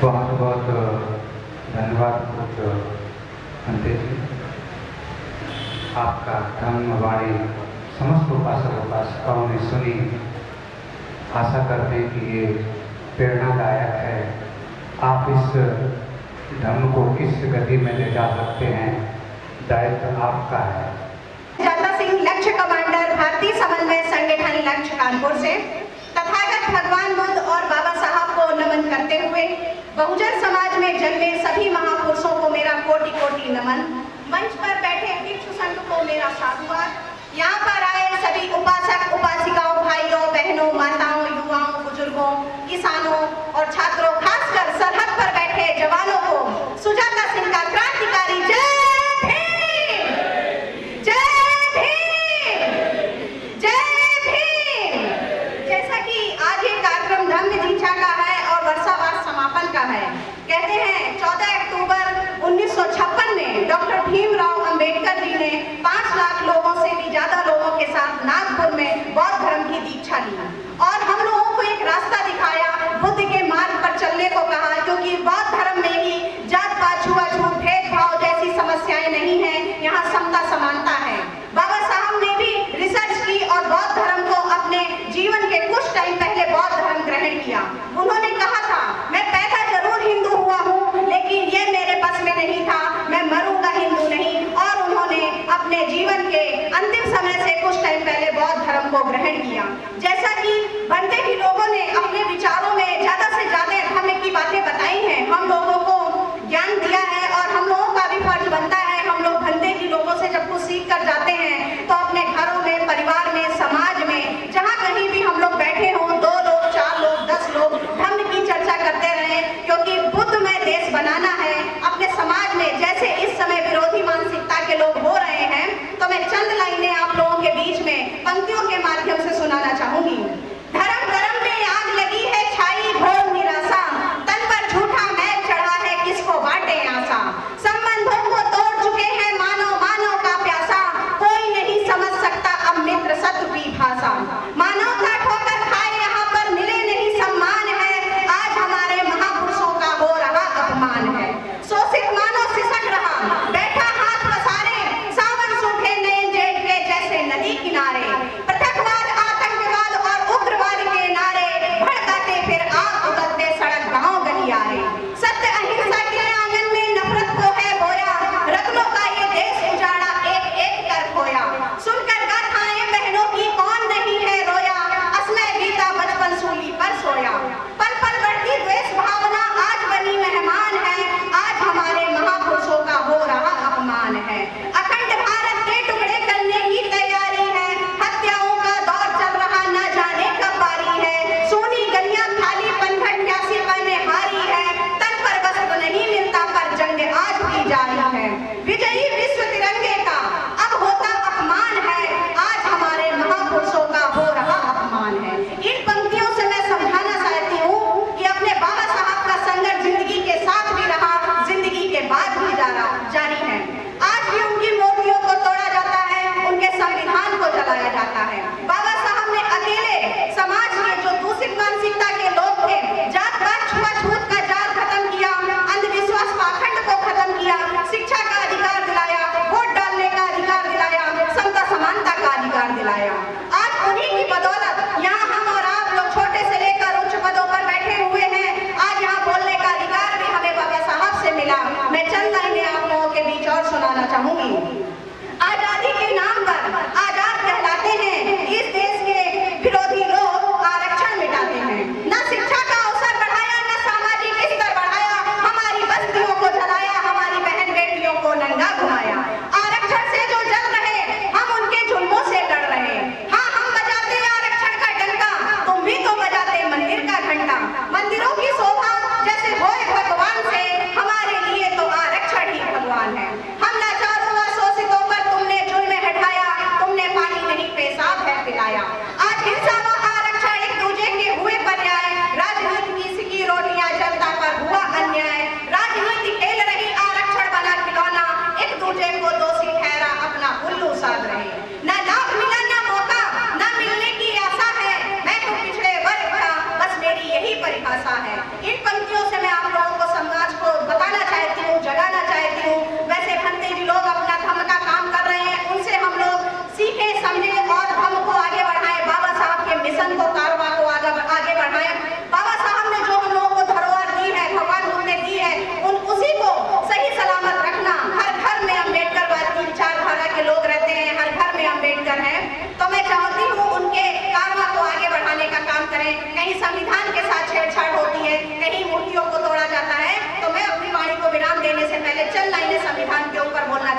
बहुत बहुत धन्यवाद अंते जी। आपका धर्मवाणी समस्त उपासक उपासिकाओं ने सुनी। आशा करते हैं कि ये प्रेरणादायक है। आप इस धर्म को किस गति में ले जा सकते हैं, दायित्व आपका है। जाता सिंह, लक्ष्य कमांडर, भारतीय समन्वय संगठन लक्ष्य कानपुर से तथागत भगवान बुद्ध और बाबा साहब को नमन करते हुए बहुजन समाज में जन्मे सभी महापुरुषों को मेरा कोटि कोटि नमन। मंच पर बैठे भिक्षु संघ को मेरा साधुवाद। यहाँ पर आए सभी उपासक उपासिकाओं, भाइयों बहनों, माताओं, युवाओं, बुजुर्गों, किसानों और छात्रों, खासकर सरहद पर बैठे जवानों को सुजाता सिंह का क्रांतिकारी जय भीम, जय भीम, जय भीम। जैसा कि आज ये कार्यक्रम धम्म दीक्षा का है और वर्षावास समापन का है। कहते हैं 14 अक्टूबर 1956 में डॉक्टर भीमराव अंबेडकर जी ने 5 लाख लोगों से भी ज्यादा लोगों के साथ नागपुर में बौद्ध धर्म की दीक्षा ली और हम लोगों को एक रास्ता दिखाया, बुद्ध के मार्ग पर चलने को कहा, क्योंकि बौद्ध धर्म में भी जात पात, छुआछूत, भेदभाव जैसी समस्याएं नहीं है, यहाँ समता समानता है। बाबा साहब ने भी रिसर्च की और बौद्ध धर्म को अपने जीवन के कुछ टाइम पहले बौद्ध धर्म ग्रहण किया। उन्होंने कहा था, मैं पैदा जरूर हिंदू हुआ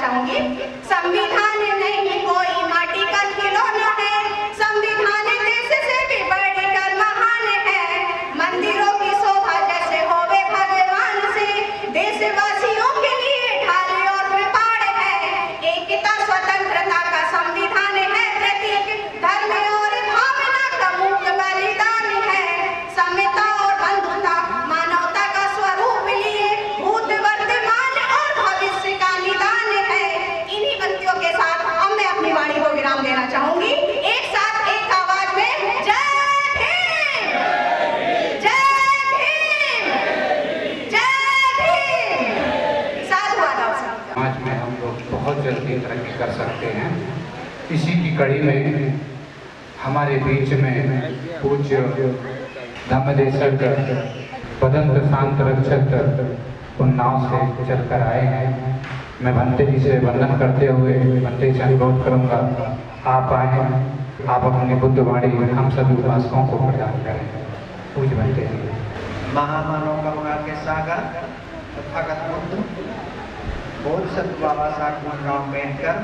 चाहूंगी। संविधान नहीं कोई माटी का खिलौना है, संविधान देश से भी बढ़कर महान है। मंदिरों की शोभा जैसे होवे भगवान से, देशवासियों के लिए ढाल और कृपाण है। एकता स्वतंत्रता का संविधान है प्रतीक, धर्म और भावना का मूल बलिदान है। समता और बंधुता मानवता का स्वरूप लिए भूत वर्तमान और भविष्य का निदान है। इन्हीं पंक्तियों के साथ अब मैं अपनी वाणी को विराम देना चाहूंगी। एक साथ एक आवाज में जय भीम, जय भीम, जय भीम। साधु आदाब साहब। समाज में हम लोग बहुत जल्दी तरक्की कर सकते हैं। इसी की कड़ी में हमारे बीच में पूज्य धम्मदेशक पदंत शांत रक्षक उन्नाव से चलकर आए हैं। मैं भंते जी से वंदन करते हुए भंते से अनुरोध करूंगा, आप आए, आप अपनी बुद्ध वाणी हम सभी उपासकों को प्रदान करें। पूज्य भंते जी। महामानव करुणा के सागर तथागत बुद्ध बोधिसत्व बाबा साहब भीमराव अम्बेडकर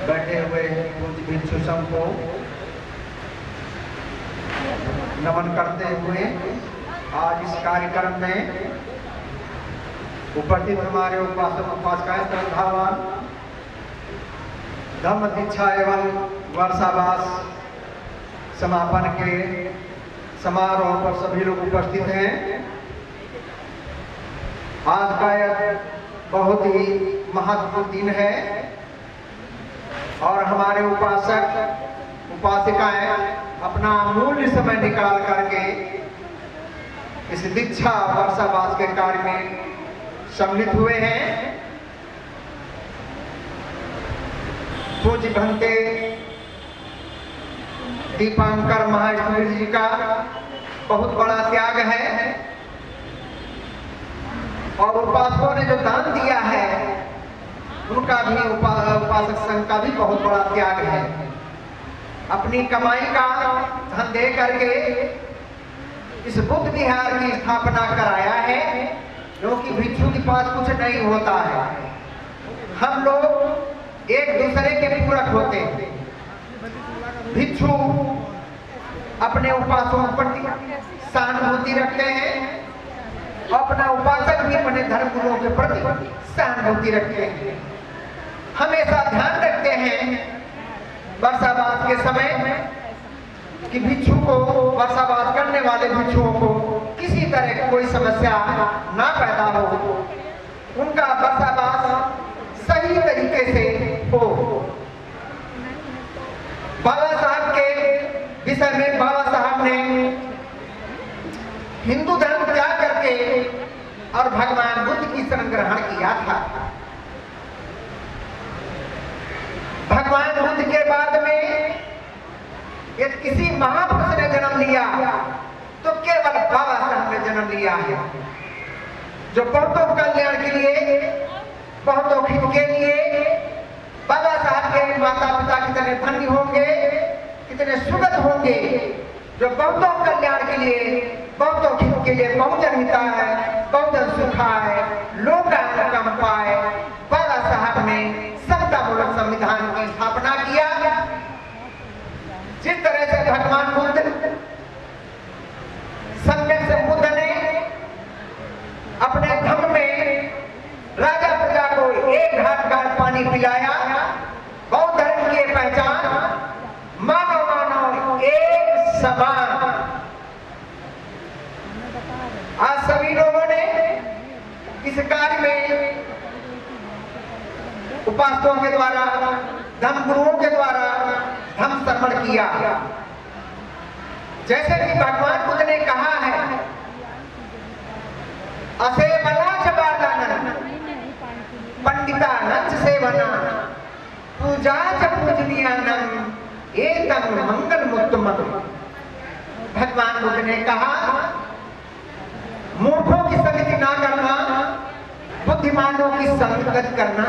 बैठे हुए पूज्य भिक्षु संघ को नमन करते हुए आज इस कार्यक्रम में उपस्थित हमारे उपासक उपासिकाएं श्रद्धावान धम्म दीक्षा एवं वर्षावास समापन के समारोह पर सभी लोग उपस्थित हैं। आज का यह बहुत ही महत्वपूर्ण दिन है और हमारे उपासक उपासिकाएं अपना अमूल्य समय निकाल करके इस दीक्षा वर्षावास के कार्य में सम्मिलित हुए हैं। पूज्य भंते दीपांकर महावीर जी का बहुत बड़ा त्याग है और उपासकों ने जो दान दिया है उनका भी उपासक संघ का भी बहुत बड़ा त्याग है। अपनी कमाई का धन दे करके इस बुद्ध विहार की स्थापना कराया है, क्योंकि भिक्षु के पास कुछ नहीं होता है। हम लोग एक दूसरे के पूरक होते हैं। भिक्षु अपने उपासकों पर सहानुभूति रखते हैं, अपना उपासक भी अपने धर्म गुरुओं के प्रति सहानुभूति रखते हैं। हमेशा ध्यान रखते हैं वर्षावास के समय कि भिक्षु को, वर्षावास करने वाले भिक्षुओं को किसी तरह की कोई समस्या ना पैदा हो, उनका वर्षावास सही तरीके से हो। बाबा साहब के विषय में बाबा साहब ने हिंदू धर्म त्याग करके और भगवान बुद्ध की शरण ग्रहण किया था। भगवान बुद्ध के बाद में यदि किसी महापुरुष ने जन्म लिया तो केवल बाबा साहब ने जन्म लिया है, जो बहुतों कल्याण के लिए, बहुतों हित के लिए। बाबा साहब के माता पिता कितने धन्य होंगे, कितने सुगत होंगे, जो बहुतों कल्याण के लिए, बहुतों हित के लिए, बहुजन हिताय, बहुजन सुखाय, लोकानुकंपाय पाए बाबा साहब ने समतामूलक संविधान की स्थापना किया। जिस तरह से भगवान बुद्ध, सम्यक संबुद्ध ने अपने धम्म में राजा प्रजा को एक घाट का पानी पिलाया, बौद्ध धर्म की पहचान मानव मानव एक समान। आज सभी लोगों ने इस कार्य में उपासकों के द्वारा, धम्म गुरुओं के द्वारा धम्म श्रवण किया। जैसे कि भगवान बुद्ध ने कहा है, असेवला चबादानन पंडिता नच सेवना पूजा च पूजनीयानम एतम मंगल मुत्तमम। भगवान बुद्ध ने कहा, मूर्खों की संगति ना करना, बुद्धिमानों की संगत करना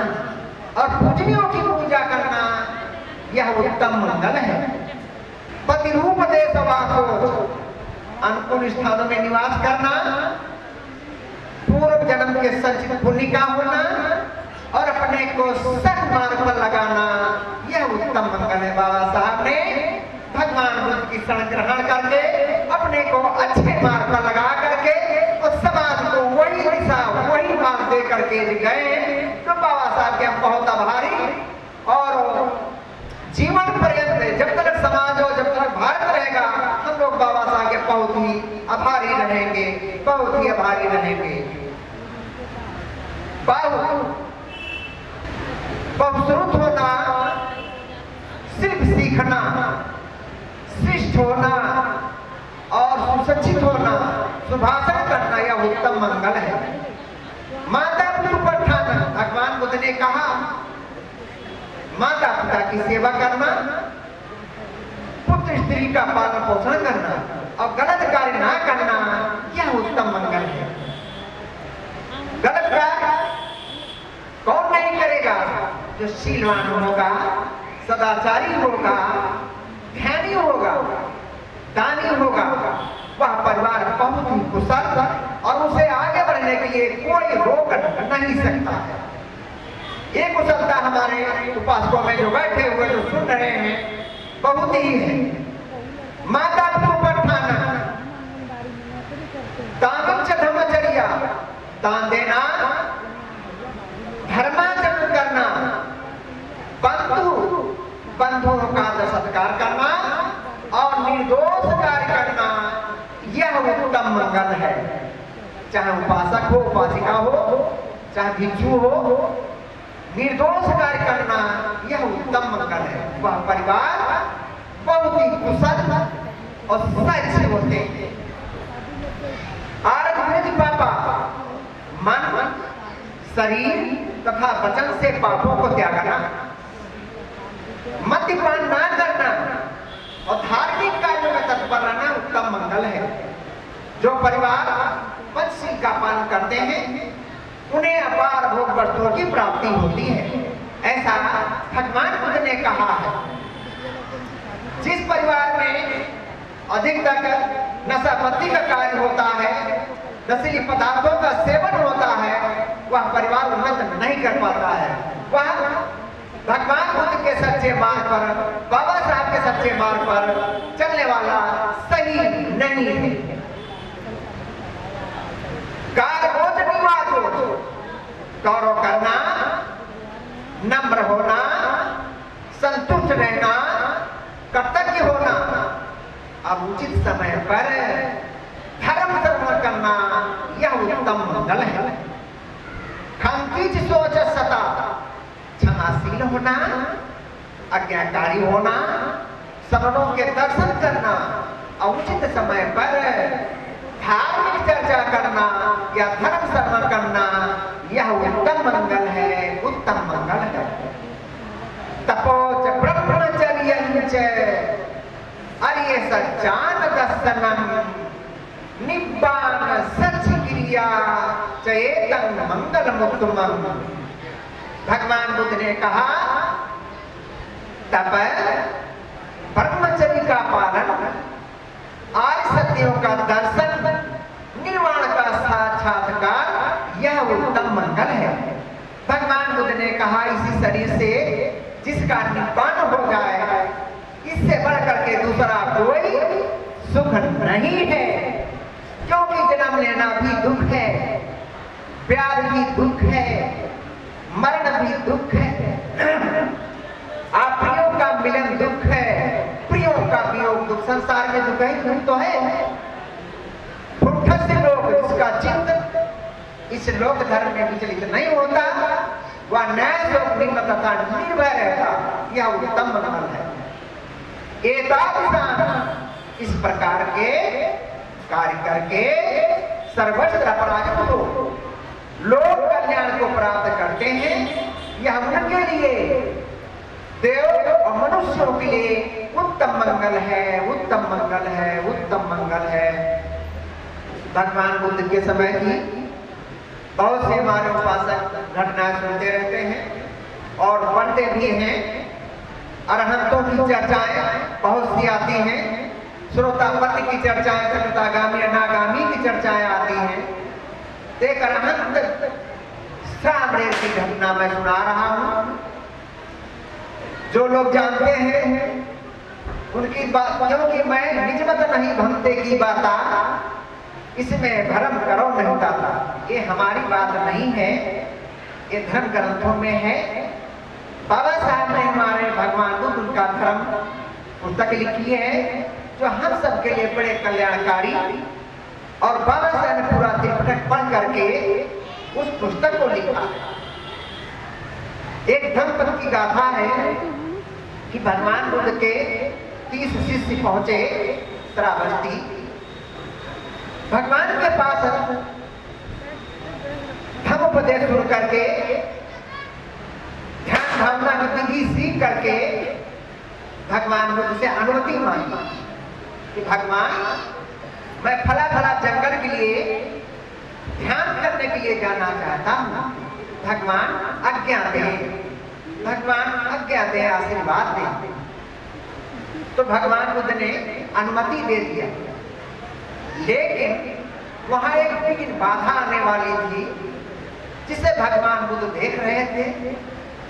और पूजनियों की पूजा करना, यह उत्तम मंगल है। पति रूप देशवासो, अनुकूल स्थानों में निवास करना, पूर्व जन्म के संचित पुण्य का होना, और अपने को सन्मार्ग पर लगाना, यह उत्तम मंगल है। बाबा साहब ने भगवान बुद्ध की शरण ग्रहण करके अपने को अच्छे मार्ग पर लगा करके और समाज को वही दिशा वही मार्ग दे करके गए। तो बाबा साहब के हम बहुत आभारी और जीवन पर्यंत जब तक समाज हो, जब तक भारत रहेगा, हम लोग बाबा साहब के बहुत ही आभारी रहेंगे, बहुत ही आभारी रहेंगे। बहुश्रुत होना, सिर्फ सीखना, शिष्ट होना और सुशिक्षित होना, सुभाषण करना, यह उत्तम मंगल है। माता पिता पर ठाना, भगवान बुद्ध ने कहा माता पिता की सेवा करना, पुत्र स्त्री का पालन पोषण करना और गलत कार्य ना करना, यह उत्तम मंगल है। गलत कार्य कौन नहीं करेगा? जो शीलवान होगा, सदाचारी होगा, ध्यानी होगा, दानी होगा, वह परिवार बहुत ही कुशल और उसे आगे बढ़ने के लिए कोई रोक नहीं सकता है। ये कुशलता हमारे उपासकों में जो बैठे हुए जो सुन रहे हैं बहुत ही है। माता पिता पर ठाना, दानम च धर्मचर्या, दान देना, धर्माचरण करना, बंधुओं का सत्कार करना और निर्दोष कार्य करना, यह उत्तम मंगल है। चाहे उपासक हो, उपासिका हो, चाहे भिक्षु हो, निर्दोष कार्य करना यह उत्तम मंगल है। वह परिवार बहुत ही कुशल और सच्चे होते हैं। आरत पापा, मन, शरीर तथा वचन से पापों को त्यागना, मद्यपान ना करना और धार्मिक कार्यों में तत्पर रहना उत्तम मंगल है। जो परिवार पंचशील का पालन करते हैं उन्हें अपार भोग वस्तुओं की प्राप्ति होती है, ऐसा भगवान बुद्ध ने कहा है। जिस परिवार में अधिक तक नशापत्ति का कार्य होता है, नशीली पदार्थों का सेवन होता है, वह परिवार उन्नत नहीं कर पाता है। वह भगवान बुद्ध के सच्चे मार्ग पर, बाबा साहब के सच्चे मार्ग पर चलने वाला सही नहीं है। गौरव करना, नम्र होना, संतुष्ट रहना, कर्तव्य होना, अब उचित समय पर धर्म कर्म करना, यह उत्तम मंगल है। खंकीच सोच सता, क्षमाशील होना, आज्ञाकारी होना, सवर्णों के दर्शन करना, उचित समय पर धार्मिक चर्चा करना या धर्म श्रवण करना, यह उत्तम मंगल है, उत्तम मंगल है। तपोच ब्रह्मचर्यंच अर्य सज्जान दर्शनम निब्बान सच क्रिया चेतन मंगलम उत्तमम। भगवान बुद्ध ने कहा तप, ब्रह्मचर्य का पालन, आर्य सत्यों का दर्शन, निर्वाण का साक्षात्कार, यह उत्तम मंगल है। भगवान बुद्ध ने कहा इसी शरीर से जिसका निब्बान हो जाए, इससे बढ़कर के दूसरा कोई सुख नहीं है। क्योंकि जन्म लेना भी दुख है, प्यार भी दुख है, मरण भी दुख है, प्रियों का मिलन दुख है, प्रियों का वियोग दुख। संसार में दुख है, दुख तो है। लोग जिसका चित्त इस लोक धर्म में विचलित नहीं होता, वह न्याय लोक निम्न तथा निर्भय रहता, यह उत्तम मंगल है। इस प्रकार के कार्य करके सर्वत्र अपराजित हो लोक कल्याण को प्राप्त करते हैं। यह उनके लिए, देव और मनुष्यों के लिए उत्तम मंगल है, उत्तम मंगल है, उत्तम मंगल है। भगवान बुद्ध के समय की बहुत से हमारे उपासक घटनाएं सुनते रहते हैं और पढ़ते भी हैं। अरहंतों की चर्चाएं बहुत सी आती हैं, श्रोतापन्न की चर्चाएं, श्रोतागामी अनागामी की चर्चाएं आती हैं। एक अरहंत श्रावण की घटना मैं सुना रहा हूं। जो लोग जानते हैं उनकी बात, क्योंकि मैं निजमत नहीं भंते की बाता, इसमें भरम करो नहीं ताता। ये हमारी बात नहीं है, ये धर्म ग्रंथों में है। बाबा साहब ने हमारे भगवान बुद्ध उनका धर्म पुस्तक लिखी है, जो हम सबके लिए बड़े कल्याणकारी, और बाबा साहब ने पूरा त्रिपिटक पढ़ करके उस पुस्तक को लिखा। एक दंपति की गाथा है कि भगवान बुद्ध के 30 शिष्य पहुंचे श्रावस्ती। भगवान के पास धर्म उपदेश सुन करके, ध्यान भावना की विधि सीख करके भगवान बुद्ध से अनुमति मांगी कि भगवान, मैं फला फला जंगल के लिए ध्यान करने के लिए जाना चाहता हूँ, भगवान आज्ञा दें, भगवान आज्ञा दें, आशीर्वाद दें। तो भगवान बुद्ध ने अनुमति दे दिया, लेकिन वहां एक बिन बाधा आने वाली थी, जिसे भगवान बुद्ध देख रहे थे,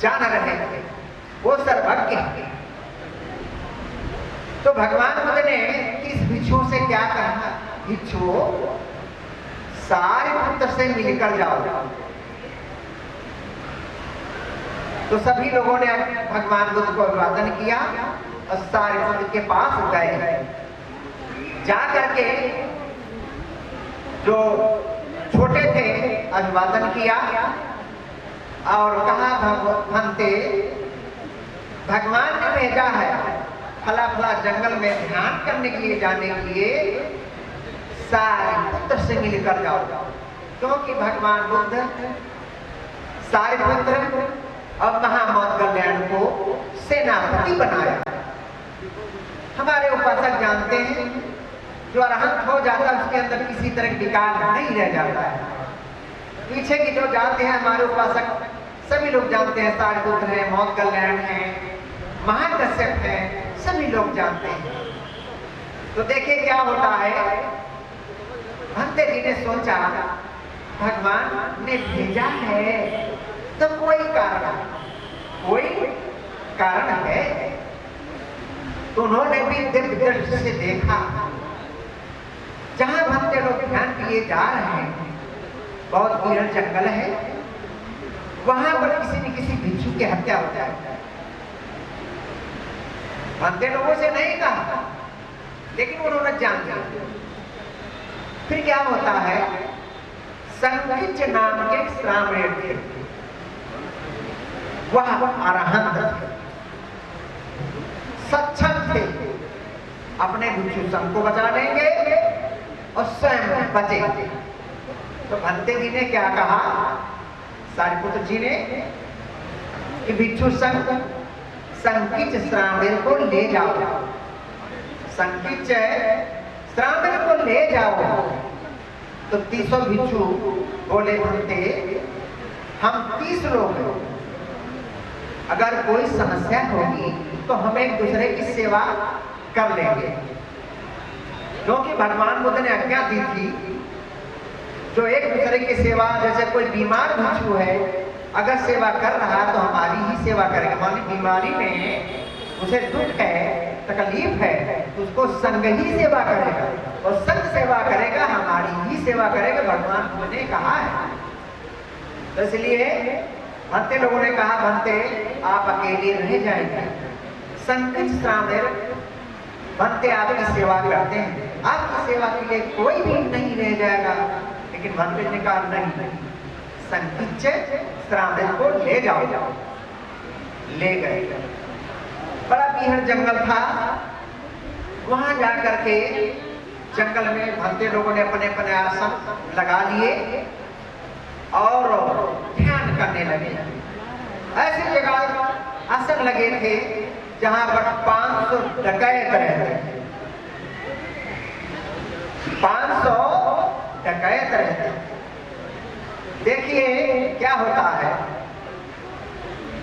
जान रहे थे, वो सर्वज्ञ है। तो भगवान बुद्ध ने इस भिक्षु से क्या कहा, भिक्षु सारिपुत्र से मिलकर जाओ। तो सभी लोगों ने भगवान बुद्ध को अभिवादन किया और सारिपुत्र के पास गए। जा करके जो छोटे थे अभिवादन किया और कहा, भगवंते, भगवान ने भेजा है फला फला जंगल में ध्यान करने के लिए जाने के लिए, सारिपुत्र से मिलकर जाओ। क्योंकि भगवान बुद्ध सारिपुत्र और महामौत कल्याण को सेनापति बनाया। हमारे उपासक जानते हैं, जो अरहंत हो जाता है उसके अंदर किसी तरह की विकार नहीं रह जाता है। पीछे की जो जाते हैं हमारे उपासक सभी लोग जानते हैं, सारिपुत्र है, मौत कल्याण है, महाकश्यप है, सभी लोग जानते हैं। तो देखिए क्या होता है, भंते जी ने सोचा भगवान ने भेजा है तो कोई कारण है। तो उन्होंने भी दिव्य दृष्टि से देखा, जहां भक्ते लोग ध्यान के लिए जा रहे हैं, बहुत विरल जंगल है, वहां पर किसी न किसी भिक्षु की हत्या हो जाए। भक्ते लोगों से नहीं कहा, लेकिन उन्होंने जान लिया। फिर क्या होता है, संकिच नाम के श्रावण थे, वह अरहंत थे, सक्षम थे, अपने भिक्षु संघ को बचा लेंगे और स्वयं बचेंगे। तो भंते जी ने क्या कहा, सारिपुत्र जी ने, कि भिक्षु संघ संकिच श्रावण को ले जाओ, संकिच श्रावण को ले जाओ। तो 30 भिक्षु बोले, भंते हम 30 लोग हैं, अगर कोई समस्या होगी तो हम एक दूसरे की सेवा कर लेंगे। क्योंकि भगवान बुद्ध ने आज्ञा दी थी, जो एक दूसरे की सेवा, जैसे कोई बीमार भिक्षु है, अगर सेवा कर रहा है तो हमारी ही सेवा करेगा। हमारी बीमारी में उसे दुख है, तकलीफ है, तो उसको संग ही सेवा करेगा, और संग सेवा करेगा, हमारी ही सेवा करेगा, भगवान बुद्ध ने कहा है। तो इसलिए भंते लोगों ने कहा, भंते आप अकेले रह जाएंगे, संकिच श्रावण भंते आपकी सेवा करते हैं, आपकी सेवा के लिए कोई भी नहीं रह जाएगा। लेकिन भंते ने कहा, नहीं, संकिच श्रावण को ले जाओ। ले गए, बड़ा बीहड़ जंगल था, वहां जाकर के जंगल में भंते लोगों ने अपने अपने आसन लगा लिए और ध्यान करने लगे। ऐसी जगह आसन लगे थे जहां पर 500 डकैत रहते थे, 500 डकैत रहते। देखिए क्या होता है,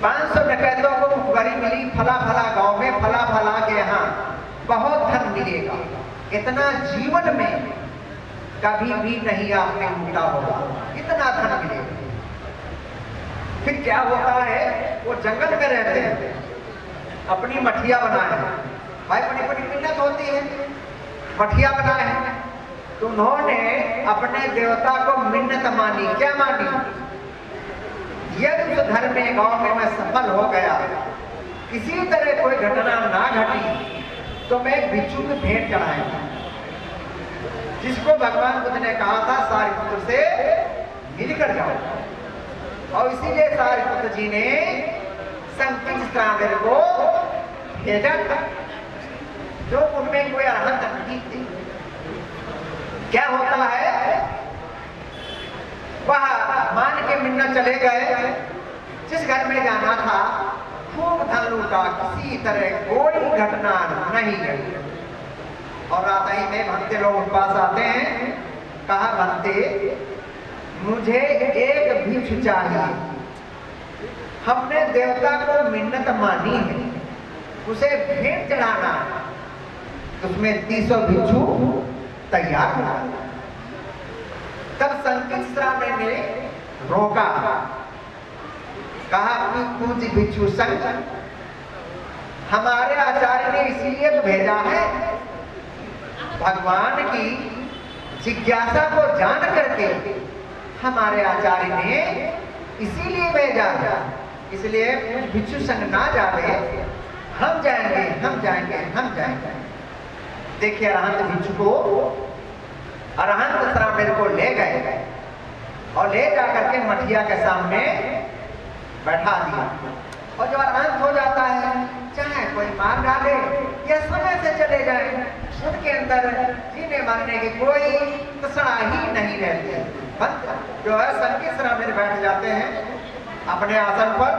500 डकैतों को मुखबरी मिली, फला फला गांव में, फला फला के यहाँ बहुत धन मिलेगा, इतना जीवन में कभी भी नहीं आपने लूटा होगा, इतना धन मिलेगा। फिर क्या होता है, वो जंगल में रहते हैं, अपनी मठिया बनाए हैं। भाई बड़ी बड़ी मिन्नत होती है, मठिया बनाए हैं। तो उन्होंने अपने देवता को मिन्नत मानी। क्या मानी? यदि उस घर में गांव में मैं सफल हो गया, किसी तरह कोई घटना ना घटी, तो मैं बिच्छू की भेंट चढ़ाऊंगा, जिसको भगवान बुद्ध ने कहा था सारिपुत्र से मिलकर जाओ। और इसीलिए सारिपुत्र जी ने संकित को भेजा था, जो उनमें कोई अरहंत नहीं थी। क्या होता है, वह मान के मिन्नत चले गए। जिस घर में जाना था खूब धन लूटा, किसी तरह कोई घटना नहीं घटी। और रात ही में भंते लोग उस पास आते हैं, कहा भंते मुझे एक भिक्षु चाहिए, हमने देवता को मिन्नत मानी है, उसे भेंट चढ़ाना। उसमें 300 भिक्षु तैयार हुआ। तब संकित श्रावण ने रोका, कहा पूज्य भिक्षु संघ, हमारे आचार्य ने इसीलिए तो भेजा है, भगवान की जिज्ञासा को जान करके हमारे आचार्य ने इसीलिए भेजा। इसलिए भिक्षु संघ ना जावे, हम जाएंगे, हम जाएंगे, हम जाएंगे। देखिए अरहंत भिक्षु को, अरहंत श्रावण को ले गए और ले जाकर के मठिया के सामने बैठा दिया। और जब अरहंत हो जाता है, चाहे कोई मार डाले या समय से चले जाए, उनके अंदर जीने मरने की कोई तसड़ा ही नहीं रहती। जो है संकित श्रावण बैठ जाते हैं अपने आसन पर,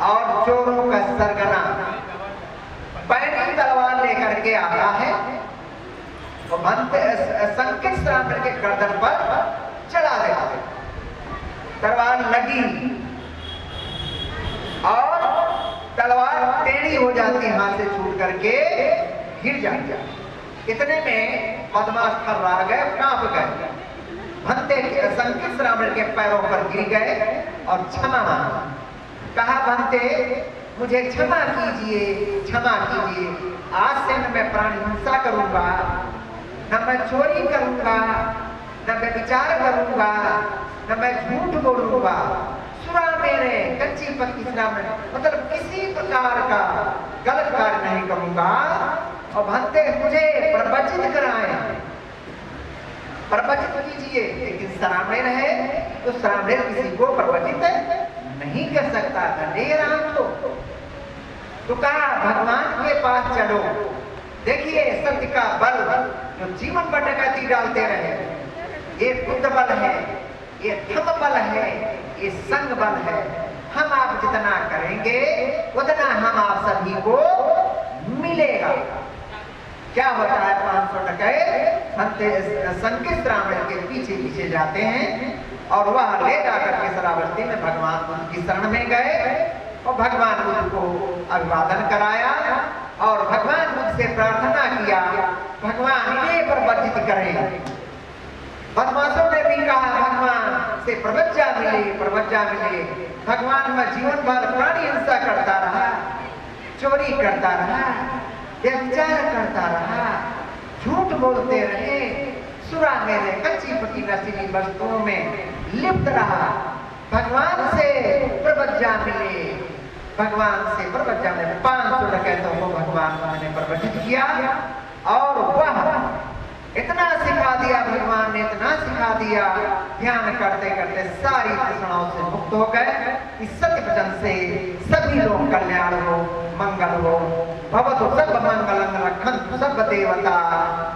और चोरों का सरगना पैनी तलवार लेकर के आता है, वो संकित श्रावण के गर्दन पर चढ़ा देता है। तलवार लगी और तलवार टेढ़ी हो जाती, हाथ से छूट करके गिर जाती। इतने में बदमाश थर्रा गए, कांप गए, भंते संकित श्रावण के पैरों पर गिर गए और क्षमा मांगा। कहा भंते मुझे क्षमा कीजिए, क्षमा कीजिए, आज से न मैं प्राणी हिंसा करूंगा, न मैं चोरी करूंगा, न मैं विचार करूंगा, न मैं झूठ बोलूंगा, सुरा मेरे कच्ची पक्की श्रावण, मतलब किसी प्रकार का गलत कार्य नहीं करूंगा। और भंते मुझे प्रवचित कराएं, प्रवचित कीजिए। लेकिन श्रावण है तो श्रावण किसी को प्रवचित नहीं कर सकता था, राम तो कहा भगवान के पास चलो। देखिए सत्य का बल जो जीवन पर डकैती डालते रहे, ये बुद्ध बल है, ये धम्म बल है, ये संग बल है। हम आप जितना करेंगे उतना हम आप सभी को मिलेगा। क्या होता है, 500 डकैत संकित श्रावण के पीछे पीछे जाते हैं और वह ले जाकर के शरावस्ती में भगवान बुद्ध की शरण में गए और भगवान बुद्ध को अभिवादन कराया और भगवान बुद्ध से प्रार्थना किया, भगवान इन्हें प्रवर्जित करें। बदमाशों ने भी कहा भगवान से प्रवज्जा मिले, प्रवज्जा मिले। भगवान में जीवन भर प्राणी हिंसा करता रहा, चोरी करता रहा, व्यभिचार करता रहा, झूठ बोलते रहे, सुरा मेरे कच्ची पकी नशीली वस्तुओं में लिप्त रहा। भगवान से प्रवज्जा मिले, भगवान से प्रवज्जा मिले। 500 डकैतों को भगवान ने प्रवचित किया और वह इतना सिखा दिया, भगवान ने इतना सिखा दिया, ध्यान करते करते सारी तृष्णाओं से मुक्त हो गए। इस सत्य वचन से सभी लोग कल्याण हो, मंगल हो। भवतु सब मंगलं रक्षन्तु सब देवता,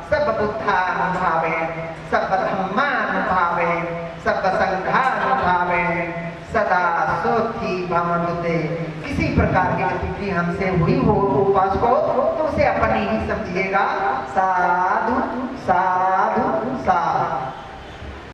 सब बुद्धानुभावेन, सब धम्मानुभावेन, सब संघानुभावेन, सदा सुखी भवन्तु ते। किसी प्रकार की त्रुटि हमसे हुई हो उपास को तो उसे अपनी ही समझिएगा। साधु साधु साधु।